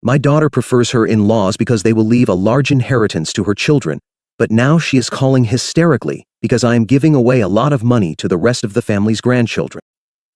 My daughter prefers her in-laws because they will leave a large inheritance to her children, but now she is calling hysterically because I am giving away a lot of money to the rest of the family's grandchildren.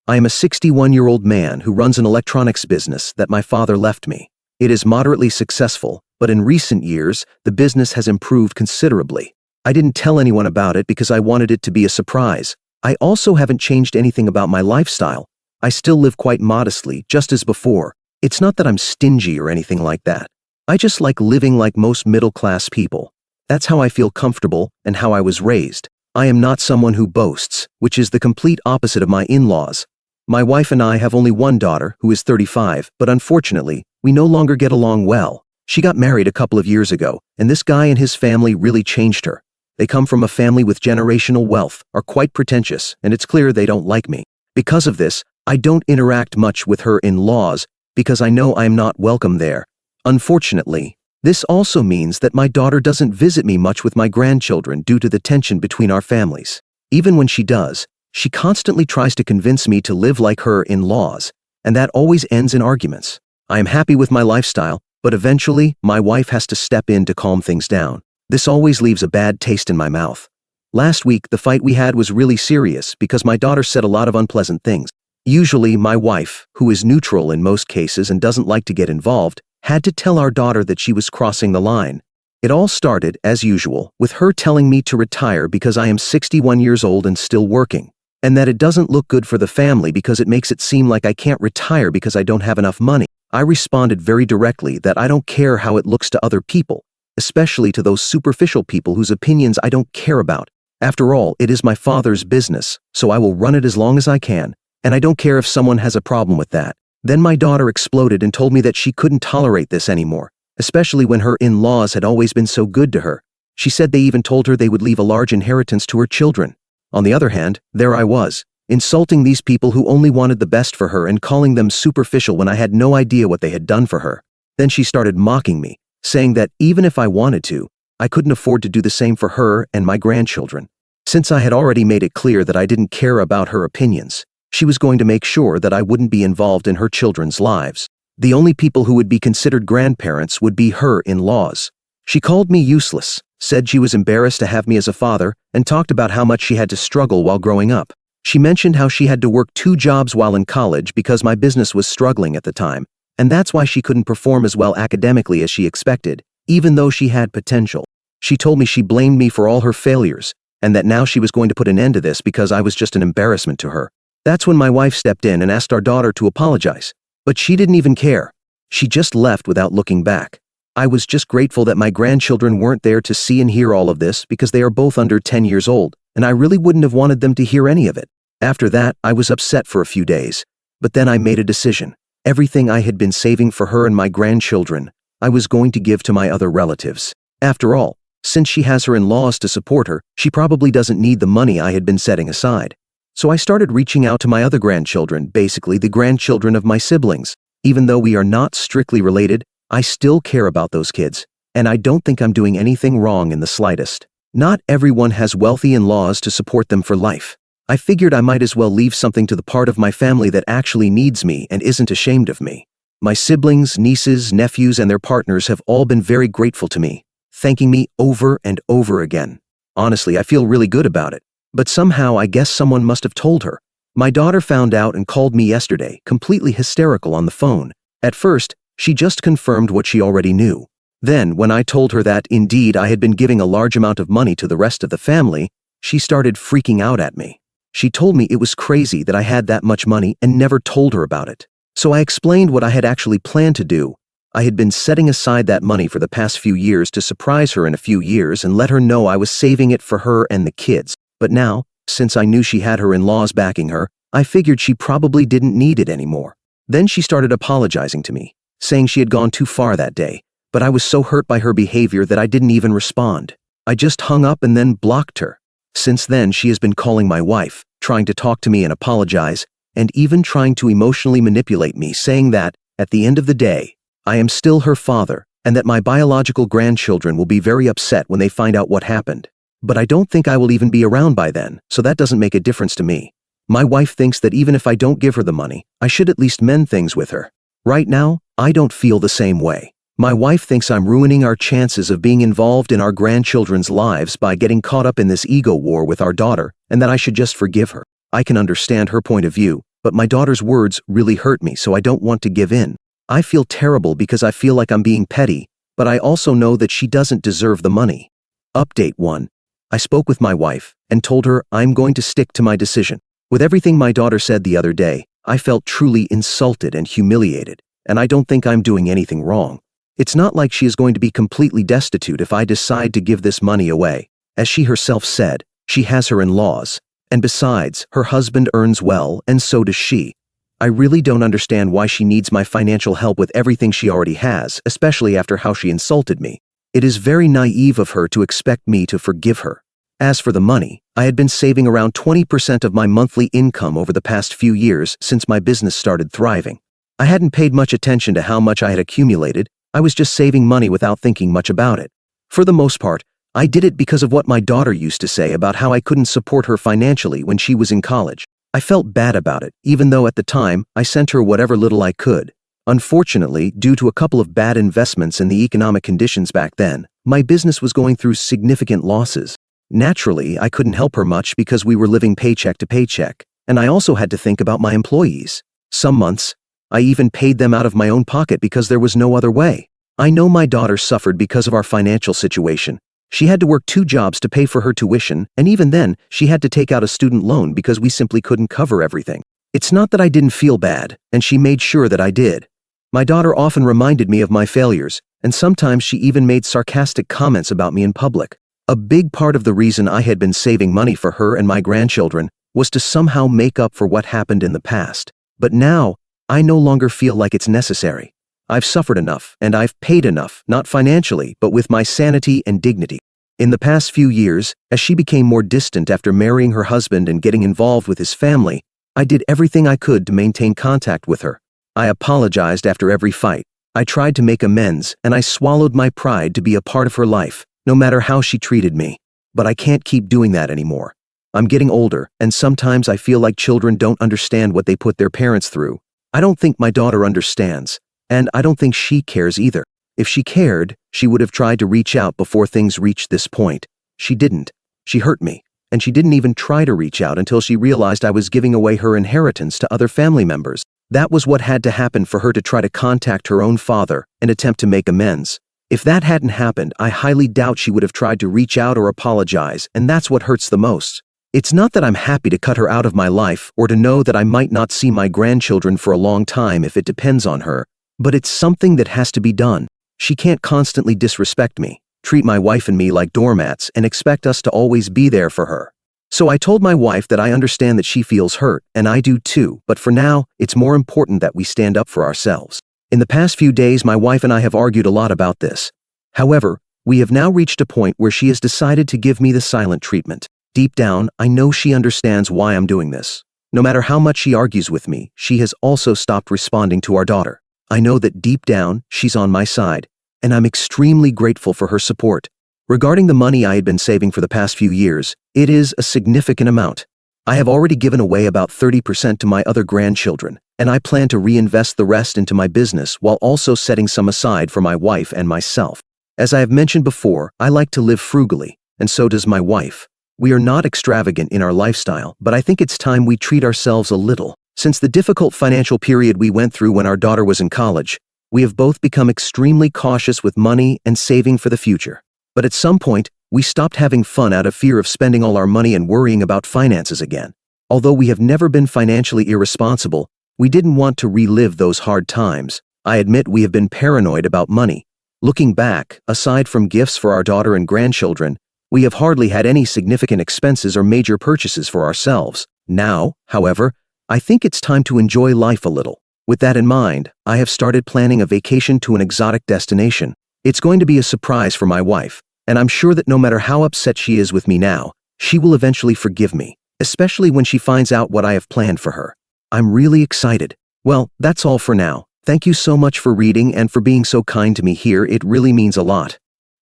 I am a 61-year-old man who runs an electronics business that my father left me. It is moderately successful, but in recent years, the business has improved considerably. I didn't tell anyone about it because I wanted it to be a surprise. I also haven't changed anything about my lifestyle. I still live quite modestly, just as before. It's not that I'm stingy or anything like that. I just like living like most middle-class people. That's how I feel comfortable and how I was raised. I am not someone who boasts, which is the complete opposite of my in-laws. My wife and I have only one daughter, who is 35, but unfortunately, we no longer get along well. She got married a couple of years ago, and this guy and his family really changed her. They come from a family with generational wealth, are quite pretentious, and it's clear they don't like me. Because of this, I don't interact much with her in-laws because I know I am not welcome there. Unfortunately, this also means that my daughter doesn't visit me much with my grandchildren due to the tension between our families. Even when she does, she constantly tries to convince me to live like her in-laws, and that always ends in arguments. I am happy with my lifestyle, but eventually, my wife has to step in to calm things down. This always leaves a bad taste in my mouth. Last week, the fight we had was really serious because my daughter said a lot of unpleasant things. Usually, my wife, who is neutral in most cases and doesn't like to get involved, had to tell our daughter that she was crossing the line. It all started, as usual, with her telling me to retire because I am 61 years old and still working, and that it doesn't look good for the family because it makes it seem like I can't retire because I don't have enough money. I responded very directly that I don't care how it looks to other people, especially to those superficial people whose opinions I don't care about. After all, it is my father's business, so I will run it as long as I can, and I don't care if someone has a problem with that. Then my daughter exploded and told me that she couldn't tolerate this anymore, especially when her in-laws had always been so good to her. She said they even told her they would leave a large inheritance to her children. On the other hand, there I was, insulting these people who only wanted the best for her and calling them superficial when I had no idea what they had done for her. Then she started mocking me, saying that even if I wanted to, I couldn't afford to do the same for her and my grandchildren. Since I had already made it clear that I didn't care about her opinions, she was going to make sure that I wouldn't be involved in her children's lives. The only people who would be considered grandparents would be her in-laws. She called me useless, said she was embarrassed to have me as a father, and talked about how much she had to struggle while growing up. She mentioned how she had to work 2 jobs while in college because my business was struggling at the time, and that's why she couldn't perform as well academically as she expected, even though she had potential. She told me she blamed me for all her failures, and that now she was going to put an end to this because I was just an embarrassment to her. That's when my wife stepped in and asked our daughter to apologize, but she didn't even care. She just left without looking back. I was just grateful that my grandchildren weren't there to see and hear all of this because they are both under 10 years old, and I really wouldn't have wanted them to hear any of it. After that, I was upset for a few days, but then I made a decision. Everything I had been saving for her and my grandchildren, I was going to give to my other relatives. After all, since she has her in-laws to support her, she probably doesn't need the money I had been setting aside. So I started reaching out to my other grandchildren, basically the grandchildren of my siblings. Even though we are not strictly related, I still care about those kids, and I don't think I'm doing anything wrong in the slightest. Not everyone has wealthy in-laws to support them for life. I figured I might as well leave something to the part of my family that actually needs me and isn't ashamed of me. My siblings, nieces, nephews, and their partners have all been very grateful to me, thanking me over and over again. Honestly, I feel really good about it. But somehow I guess someone must have told her. My daughter found out and called me yesterday, completely hysterical on the phone. At first, she just confirmed what she already knew. Then, when I told her that, indeed, I had been giving a large amount of money to the rest of the family, she started freaking out at me. She told me it was crazy that I had that much money and never told her about it. So I explained what I had actually planned to do. I had been setting aside that money for the past few years to surprise her in a few years and let her know I was saving it for her and the kids. But now, since I knew she had her in-laws backing her, I figured she probably didn't need it anymore. Then she started apologizing to me, saying she had gone too far that day, but I was so hurt by her behavior that I didn't even respond. I just hung up and then blocked her. Since then, she has been calling my wife, trying to talk to me and apologize, and even trying to emotionally manipulate me, saying that, at the end of the day, I am still her father, and that my biological grandchildren will be very upset when they find out what happened. But I don't think I will even be around by then, so that doesn't make a difference to me. My wife thinks that even if I don't give her the money, I should at least mend things with her. Right now, I don't feel the same way. My wife thinks I'm ruining our chances of being involved in our grandchildren's lives by getting caught up in this ego war with our daughter, and that I should just forgive her. I can understand her point of view, but my daughter's words really hurt me, so I don't want to give in. I feel terrible because I feel like I'm being petty, but I also know that she doesn't deserve the money. Update 1. I spoke with my wife and told her I'm going to stick to my decision. With everything my daughter said the other day, I felt truly insulted and humiliated, and I don't think I'm doing anything wrong. It's not like she is going to be completely destitute if I decide to give this money away. As she herself said, she has her in-laws, and besides, her husband earns well, and so does she. I really don't understand why she needs my financial help with everything she already has, especially after how she insulted me. It is very naive of her to expect me to forgive her. As for the money, I had been saving around 20% of my monthly income over the past few years since my business started thriving. I hadn't paid much attention to how much I had accumulated. I was just saving money without thinking much about it. For the most part, I did it because of what my daughter used to say about how I couldn't support her financially when she was in college. I felt bad about it, even though at the time, I sent her whatever little I could. Unfortunately, due to a couple of bad investments and the economic conditions back then, my business was going through significant losses. Naturally, I couldn't help her much because we were living paycheck to paycheck, and I also had to think about my employees. Some months, I even paid them out of my own pocket because there was no other way. I know my daughter suffered because of our financial situation. She had to work 2 jobs to pay for her tuition, and even then, she had to take out a student loan because we simply couldn't cover everything. It's not that I didn't feel bad, and she made sure that I did. My daughter often reminded me of my failures, and sometimes she even made sarcastic comments about me in public. A big part of the reason I had been saving money for her and my grandchildren was to somehow make up for what happened in the past. But now, I no longer feel like it's necessary. I've suffered enough, and I've paid enough, not financially, but with my sanity and dignity. In the past few years, as she became more distant after marrying her husband and getting involved with his family, I did everything I could to maintain contact with her. I apologized after every fight. I tried to make amends, and I swallowed my pride to be a part of her life, no matter how she treated me. But I can't keep doing that anymore. I'm getting older, and sometimes I feel like children don't understand what they put their parents through. I don't think my daughter understands, and I don't think she cares either. If she cared, she would have tried to reach out before things reached this point. She didn't. She hurt me, and she didn't even try to reach out until she realized I was giving away her inheritance to other family members. That was what had to happen for her to try to contact her own father and attempt to make amends. If that hadn't happened, I highly doubt she would have tried to reach out or apologize, and that's what hurts the most. It's not that I'm happy to cut her out of my life or to know that I might not see my grandchildren for a long time if it depends on her, but it's something that has to be done. She can't constantly disrespect me, treat my wife and me like doormats, and expect us to always be there for her. So I told my wife that I understand that she feels hurt, and I do too, but for now, it's more important that we stand up for ourselves. In the past few days, my wife and I have argued a lot about this. However, we have now reached a point where she has decided to give me the silent treatment. Deep down, I know she understands why I'm doing this. No matter how much she argues with me, she has also stopped responding to our daughter. I know that deep down, she's on my side, and I'm extremely grateful for her support. Regarding the money I had been saving for the past few years, it is a significant amount. I have already given away about 30% to my other grandchildren, and I plan to reinvest the rest into my business while also setting some aside for my wife and myself. As I have mentioned before, I like to live frugally, and so does my wife. We are not extravagant in our lifestyle, but I think it's time we treat ourselves a little. Since the difficult financial period we went through when our daughter was in college, we have both become extremely cautious with money and saving for the future. But at some point, we stopped having fun out of fear of spending all our money and worrying about finances again. Although we have never been financially irresponsible, we didn't want to relive those hard times. I admit we have been paranoid about money. Looking back, aside from gifts for our daughter and grandchildren, we have hardly had any significant expenses or major purchases for ourselves. Now, however, I think it's time to enjoy life a little. With that in mind, I have started planning a vacation to an exotic destination. It's going to be a surprise for my wife, and I'm sure that no matter how upset she is with me now, she will eventually forgive me, especially when she finds out what I have planned for her. I'm really excited. Well, that's all for now. Thank you so much for reading and for being so kind to me here. It really means a lot.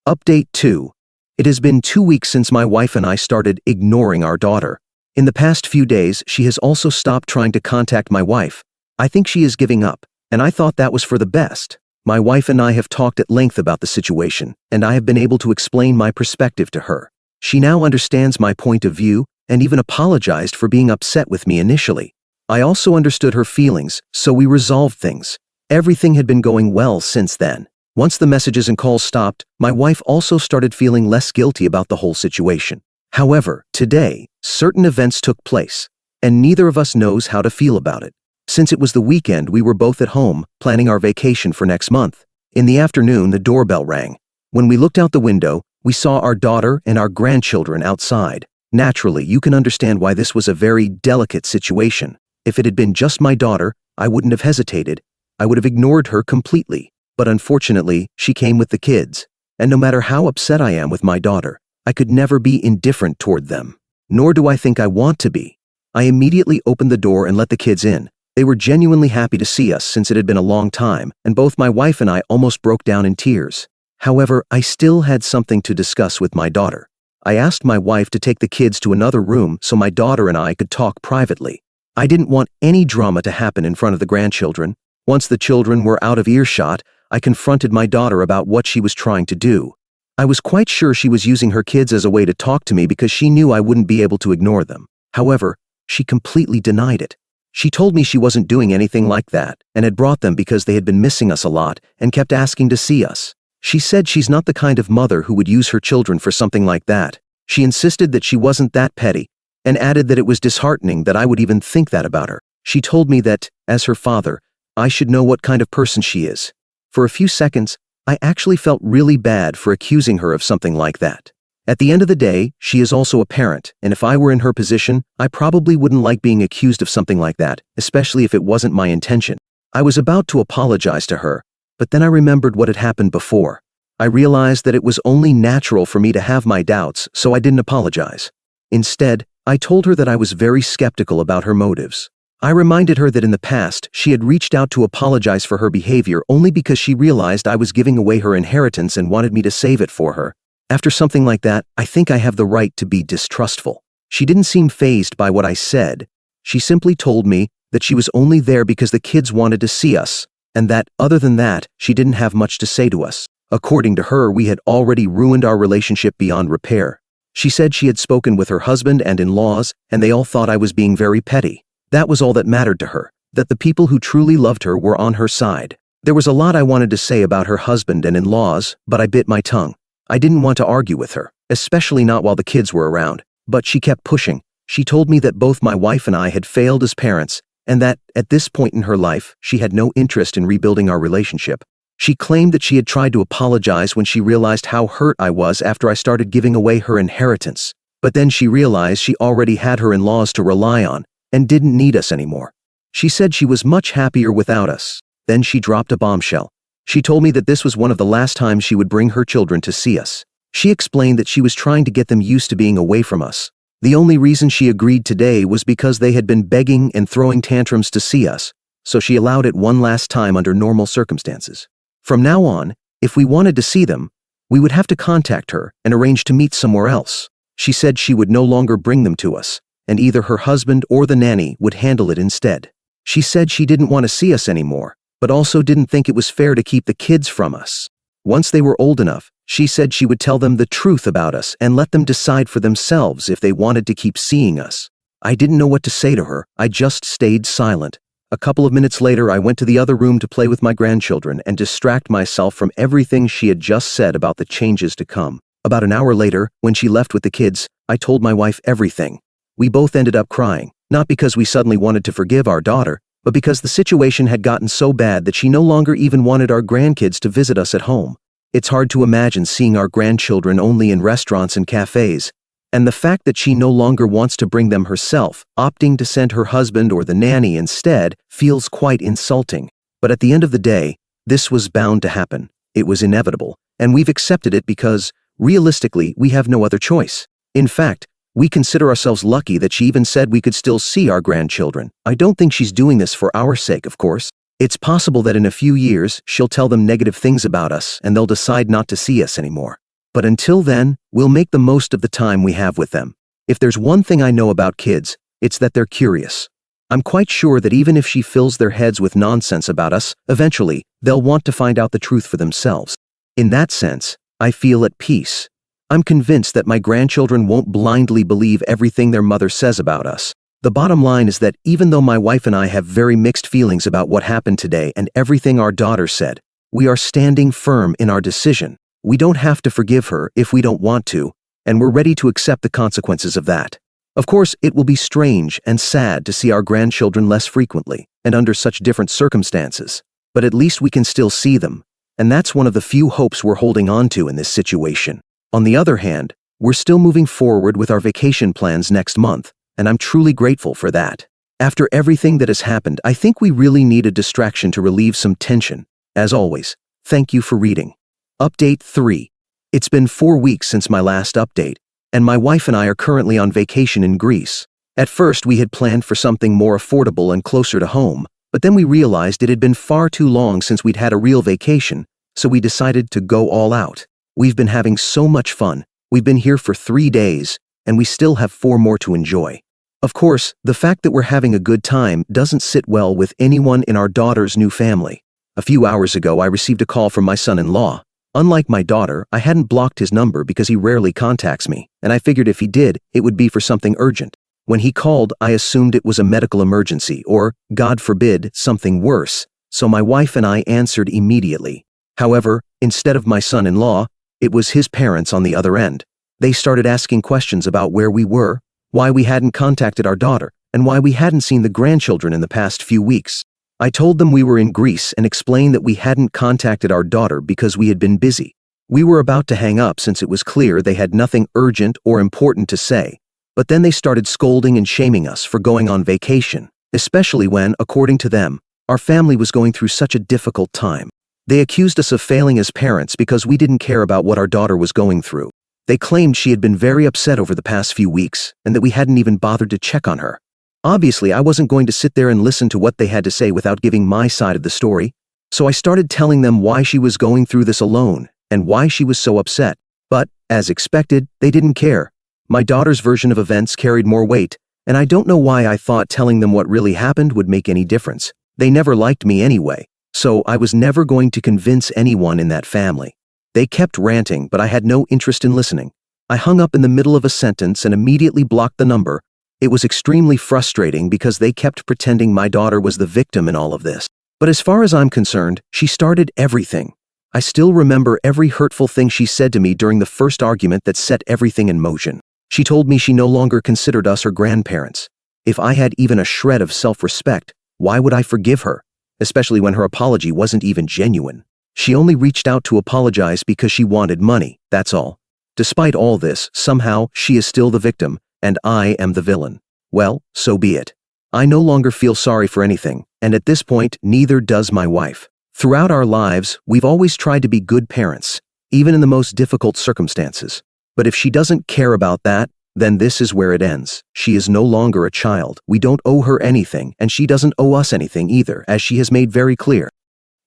Update 2. It has been 2 weeks since my wife and I started ignoring our daughter. In the past few days, she has also stopped trying to contact my wife. I think she is giving up, and I thought that was for the best. My wife and I have talked at length about the situation, and I have been able to explain my perspective to her. She now understands my point of view and even apologized for being upset with me initially. I also understood her feelings, so we resolved things. Everything had been going well since then. Once the messages and calls stopped, my wife also started feeling less guilty about the whole situation. However, today, certain events took place, and neither of us knows how to feel about it. Since it was the weekend, we were both at home, planning our vacation for next month. In the afternoon, the doorbell rang. When we looked out the window, we saw our daughter and our grandchildren outside. Naturally, you can understand why this was a very delicate situation. If it had been just my daughter, I wouldn't have hesitated. I would have ignored her completely. But unfortunately, she came with the kids. And no matter how upset I am with my daughter, I could never be indifferent toward them. Nor do I think I want to be. I immediately opened the door and let the kids in. They were genuinely happy to see us since it had been a long time, and both my wife and I almost broke down in tears. However, I still had something to discuss with my daughter. I asked my wife to take the kids to another room so my daughter and I could talk privately. I didn't want any drama to happen in front of the grandchildren. Once the children were out of earshot, I confronted my daughter about what she was trying to do. I was quite sure she was using her kids as a way to talk to me because she knew I wouldn't be able to ignore them. However, she completely denied it. She told me she wasn't doing anything like that and had brought them because they had been missing us a lot and kept asking to see us. She said she's not the kind of mother who would use her children for something like that. She insisted that she wasn't that petty and added that it was disheartening that I would even think that about her. She told me that, as her father, I should know what kind of person she is. For a few seconds, I actually felt really bad for accusing her of something like that. At the end of the day, she is also a parent, and if I were in her position, I probably wouldn't like being accused of something like that, especially if it wasn't my intention. I was about to apologize to her, but then I remembered what had happened before. I realized that it was only natural for me to have my doubts, so I didn't apologize. Instead, I told her that I was very skeptical about her motives. I reminded her that in the past, she had reached out to apologize for her behavior only because she realized I was giving away her inheritance and wanted me to save it for her. After something like that, I think I have the right to be distrustful. She didn't seem fazed by what I said. She simply told me that she was only there because the kids wanted to see us, and that, other than that, she didn't have much to say to us. According to her, we had already ruined our relationship beyond repair. She said she had spoken with her husband and in-laws, and they all thought I was being very petty. That was all that mattered to her, that the people who truly loved her were on her side. There was a lot I wanted to say about her husband and in-laws, but I bit my tongue. I didn't want to argue with her, especially not while the kids were around, but she kept pushing. She told me that both my wife and I had failed as parents, and that, at this point in her life, she had no interest in rebuilding our relationship. She claimed that she had tried to apologize when she realized how hurt I was after I started giving away her inheritance. But then she realized she already had her in-laws to rely on, and didn't need us anymore. She said she was much happier without us. Then she dropped a bombshell. She told me that this was one of the last times she would bring her children to see us. She explained that she was trying to get them used to being away from us. The only reason she agreed today was because they had been begging and throwing tantrums to see us, so she allowed it one last time under normal circumstances. From now on, if we wanted to see them, we would have to contact her and arrange to meet somewhere else. She said she would no longer bring them to us, and either her husband or the nanny would handle it instead. She said she didn't want to see us anymore, but also didn't think it was fair to keep the kids from us. Once they were old enough, she said she would tell them the truth about us and let them decide for themselves if they wanted to keep seeing us. I didn't know what to say to her. I just stayed silent. A couple of minutes later, I went to the other room to play with my grandchildren and distract myself from everything she had just said about the changes to come. About an hour later, when she left with the kids, I told my wife everything. We both ended up crying, not because we suddenly wanted to forgive our daughter, but because the situation had gotten so bad that she no longer even wanted our grandkids to visit us at home. It's hard to imagine seeing our grandchildren only in restaurants and cafes, and the fact that she no longer wants to bring them herself, opting to send her husband or the nanny instead, feels quite insulting. But at the end of the day, this was bound to happen. It was inevitable, and we've accepted it because, realistically, we have no other choice. In fact, we consider ourselves lucky that she even said we could still see our grandchildren. I don't think she's doing this for our sake, of course. It's possible that in a few years, she'll tell them negative things about us and they'll decide not to see us anymore. But until then, we'll make the most of the time we have with them. If there's one thing I know about kids, it's that they're curious. I'm quite sure that even if she fills their heads with nonsense about us, eventually, they'll want to find out the truth for themselves. In that sense, I feel at peace. I'm convinced that my grandchildren won't blindly believe everything their mother says about us. The bottom line is that even though my wife and I have very mixed feelings about what happened today and everything our daughter said, we are standing firm in our decision. We don't have to forgive her if we don't want to, and we're ready to accept the consequences of that. Of course, it will be strange and sad to see our grandchildren less frequently and under such different circumstances, but at least we can still see them, and that's one of the few hopes we're holding on to in this situation. On the other hand, we're still moving forward with our vacation plans next month, and I'm truly grateful for that. After everything that has happened, I think we really need a distraction to relieve some tension. As always, thank you for reading. Update 3. It's been 4 weeks since my last update, and my wife and I are currently on vacation in Greece. At first, we had planned for something more affordable and closer to home, but then we realized it had been far too long since we'd had a real vacation, so we decided to go all out. We've been having so much fun. We've been here for 3 days, and we still have 4 more to enjoy. Of course, the fact that we're having a good time doesn't sit well with anyone in our daughter's new family. A few hours ago, I received a call from my son-in-law. Unlike my daughter, I hadn't blocked his number because he rarely contacts me, and I figured if he did, it would be for something urgent. When he called, I assumed it was a medical emergency or, God forbid, something worse, so my wife and I answered immediately. However, instead of my son-in-law, it was his parents on the other end. They started asking questions about where we were, why we hadn't contacted our daughter, and why we hadn't seen the grandchildren in the past few weeks. I told them we were in Greece and explained that we hadn't contacted our daughter because we had been busy. We were about to hang up since it was clear they had nothing urgent or important to say, but then they started scolding and shaming us for going on vacation, especially when, according to them, our family was going through such a difficult time. They accused us of failing as parents because we didn't care about what our daughter was going through. They claimed she had been very upset over the past few weeks and that we hadn't even bothered to check on her. Obviously, I wasn't going to sit there and listen to what they had to say without giving my side of the story, so I started telling them why she was going through this alone and why she was so upset. But, as expected, they didn't care. My daughter's version of events carried more weight, and I don't know why I thought telling them what really happened would make any difference. They never liked me anyway, so I was never going to convince anyone in that family. They kept ranting, but I had no interest in listening. I hung up in the middle of a sentence and immediately blocked the number. It was extremely frustrating because they kept pretending my daughter was the victim in all of this. But as far as I'm concerned, she started everything. I still remember every hurtful thing she said to me during the first argument that set everything in motion. She told me she no longer considered us her grandparents. If I had even a shred of self-respect, why would I forgive her? Especially when her apology wasn't even genuine. She only reached out to apologize because she wanted money, that's all. Despite all this, somehow, she is still the victim, and I am the villain. Well, so be it. I no longer feel sorry for anything, and at this point, neither does my wife. Throughout our lives, we've always tried to be good parents, even in the most difficult circumstances. But if she doesn't care about that, then this is where it ends. She is no longer a child. We don't owe her anything, and she doesn't owe us anything either, as she has made very clear.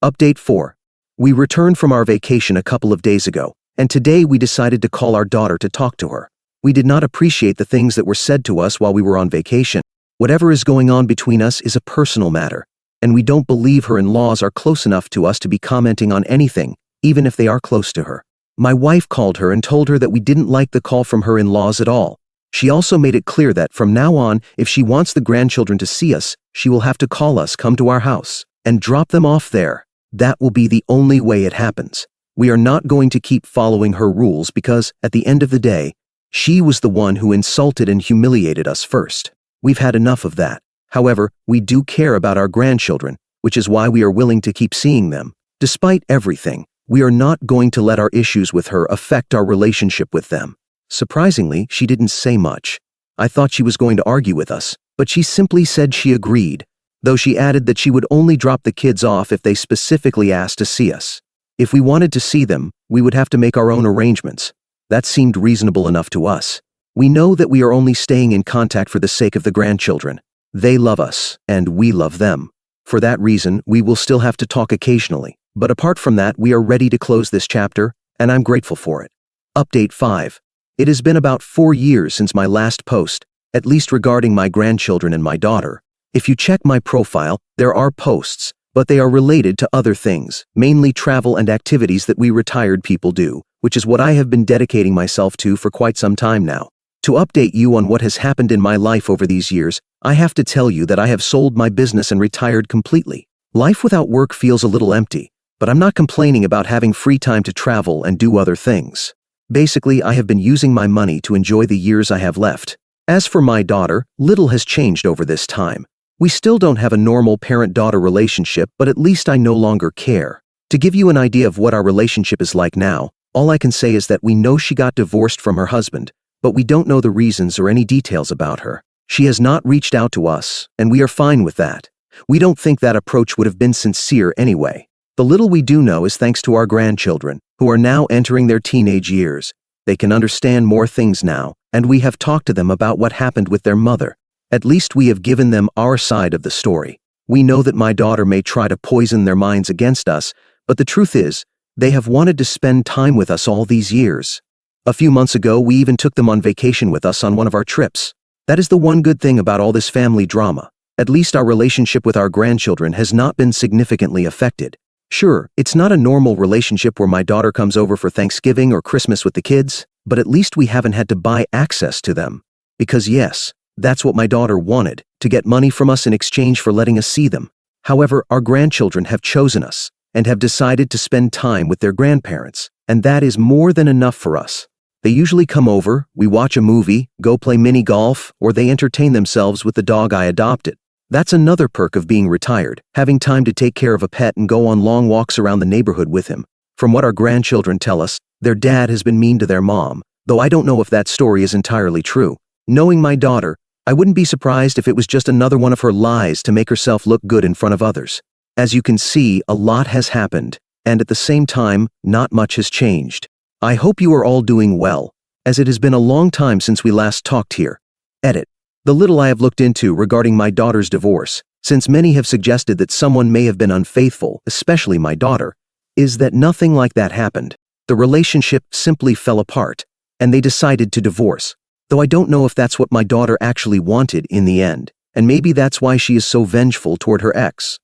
Update 4. We returned from our vacation a couple of days ago, and today we decided to call our daughter to talk to her. We did not appreciate the things that were said to us while we were on vacation. Whatever is going on between us is a personal matter, and we don't believe her in-laws are close enough to us to be commenting on anything, even if they are close to her. My wife called her and told her that we didn't like the call from her in-laws at all. She also made it clear that from now on, if she wants the grandchildren to see us, she will have to call us, come to our house, and drop them off there. That will be the only way it happens. We are not going to keep following her rules because, at the end of the day, she was the one who insulted and humiliated us first. We've had enough of that. However, we do care about our grandchildren, which is why we are willing to keep seeing them. Despite everything, we are not going to let our issues with her affect our relationship with them. Surprisingly, she didn't say much. I thought she was going to argue with us, but she simply said she agreed, though she added that she would only drop the kids off if they specifically asked to see us. If we wanted to see them, we would have to make our own arrangements. That seemed reasonable enough to us. We know that we are only staying in contact for the sake of the grandchildren. They love us, and we love them. For that reason, we will still have to talk occasionally. But apart from that, we are ready to close this chapter, and I'm grateful for it. Update 5. It has been about 4 years since my last post, at least regarding my grandchildren and my daughter. If you check my profile, there are posts, but they are related to other things, mainly travel and activities that we retired people do, which is what I have been dedicating myself to for quite some time now. To update you on what has happened in my life over these years, I have to tell you that I have sold my business and retired completely. Life without work feels a little empty, but I'm not complaining about having free time to travel and do other things. Basically, I have been using my money to enjoy the years I have left. As for my daughter, little has changed over this time. We still don't have a normal parent-daughter relationship, but at least I no longer care. To give you an idea of what our relationship is like now, all I can say is that we know she got divorced from her husband, but we don't know the reasons or any details about her. She has not reached out to us, and we are fine with that. We don't think that approach would have been sincere anyway. The little we do know is thanks to our grandchildren, who are now entering their teenage years. They can understand more things now, and we have talked to them about what happened with their mother. At least we have given them our side of the story. We know that my daughter may try to poison their minds against us, but the truth is, they have wanted to spend time with us all these years. A few months ago, we even took them on vacation with us on one of our trips. That is the one good thing about all this family drama. At least our relationship with our grandchildren has not been significantly affected. Sure, it's not a normal relationship where my daughter comes over for Thanksgiving or Christmas with the kids, but at least we haven't had to buy access to them. Because yes, that's what my daughter wanted, to get money from us in exchange for letting us see them. However, our grandchildren have chosen us and have decided to spend time with their grandparents, and that is more than enough for us. They usually come over, we watch a movie, go play mini golf, or they entertain themselves with the dog I adopted. That's another perk of being retired, having time to take care of a pet and go on long walks around the neighborhood with him. From what our grandchildren tell us, their dad has been mean to their mom, though I don't know if that story is entirely true. Knowing my daughter, I wouldn't be surprised if it was just another one of her lies to make herself look good in front of others. As you can see, a lot has happened, and at the same time, not much has changed. I hope you are all doing well, as it has been a long time since we last talked here. Edit. The little I have looked into regarding my daughter's divorce, since many have suggested that someone may have been unfaithful, especially my daughter, is that nothing like that happened. The relationship simply fell apart, and they decided to divorce. Though I don't know if that's what my daughter actually wanted in the end, and maybe that's why she is so vengeful toward her ex.